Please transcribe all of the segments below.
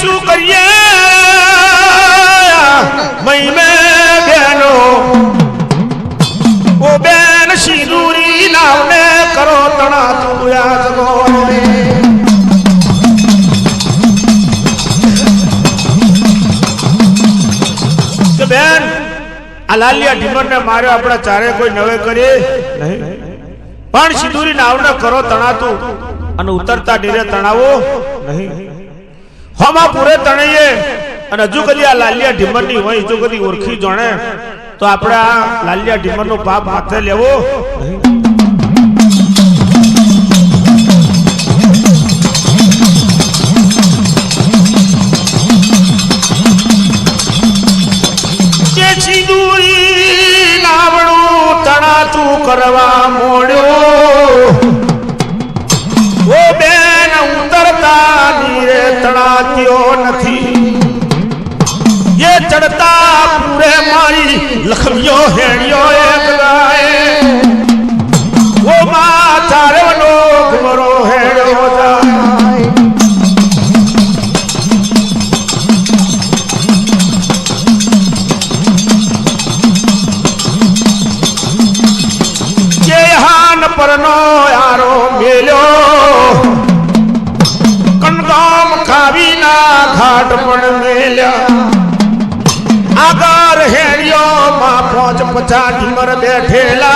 શું કરીએ મઈ મે બેનો ઓ બેન સિંદૂરી નાવને કરો તણા તું યાદ ગોરે કે બેન આ લાલિયા ઢીમરને માર્યો આપણા ચારે કોઈ નવે કરીએ નહીં પણ સિંદૂરી નાવને કરો તણાતું અને ઉતરતા ડીરે તણાવો નહીં હોમાં પૂરે તણાઈએ અને હજુ કદી આ લાલિયા ઢીમરની હોય હજુ કદી ઓળખી જાણે તો આપણે આ લાલિયા ઢીમરનો પાપ માથે લેવો જે સિંદૂરી નાવણું તણાતું કરવા મોડ્યો ઓ બેન ઉતરતા નીરે તણાત્યો નથી ये चढ़ता पूरे मारी लखमियों हेड़ियों एक गाए वो माँ चारे लोग मरो हेड़ो जाए ये हान परनो यारो मेलो कनगाम खावी ना घाट पर मेल्या आगर हेड़ियो मां 5-50 ढीमर बैठेला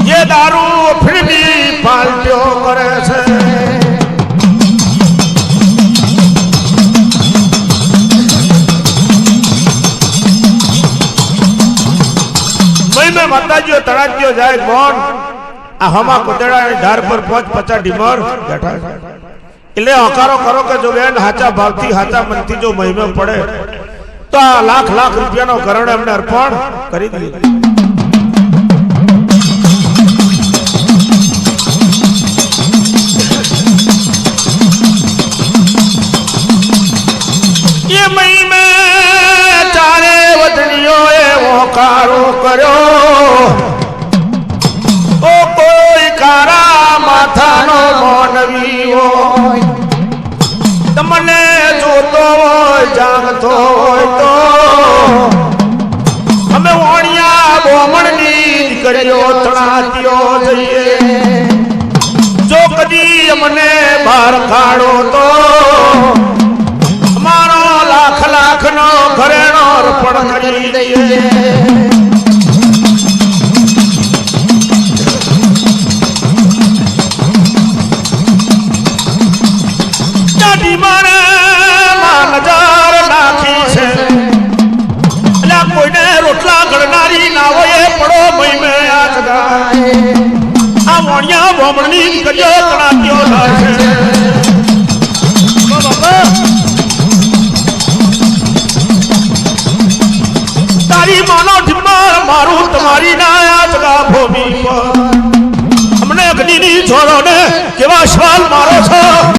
ये दारू फिर भी पाल्ट्यो करे छे मई में माताजीओ तड़ात्यो जाए कौन आ हमा कुदेड़ा ढार पर 5-50 ढीमर बैठा એટલે હકારો કરો કે જો બેન હાચા ભાવથી હાચા મનથી જો મહિમે પડે તો આ લાખ રૂપિયાનો કરણ એમને અર્પણ કરી દીધું એ મહિમે ચારે વદનીઓએ હોકારો કર્યો ઓ કોઈ કારા માથાનો મોનવી હોય તમને જોતો હોય જાણતો હોય તો અમે ઓણિયા બોમણની દીકરીઓ તણાત્યો જઈએ જો કદી અમને બહાર કાઢો તો અમારો લાખ નો ઘરેણો અર્પણ કરી દઈએ નજર નાખી છે એટલે કોઈને રોટલા ગળનારી ના હોય પડો મહિમે આ જગાય આ વણિયા બોમણની કર્યો તણાત્યો થાય છે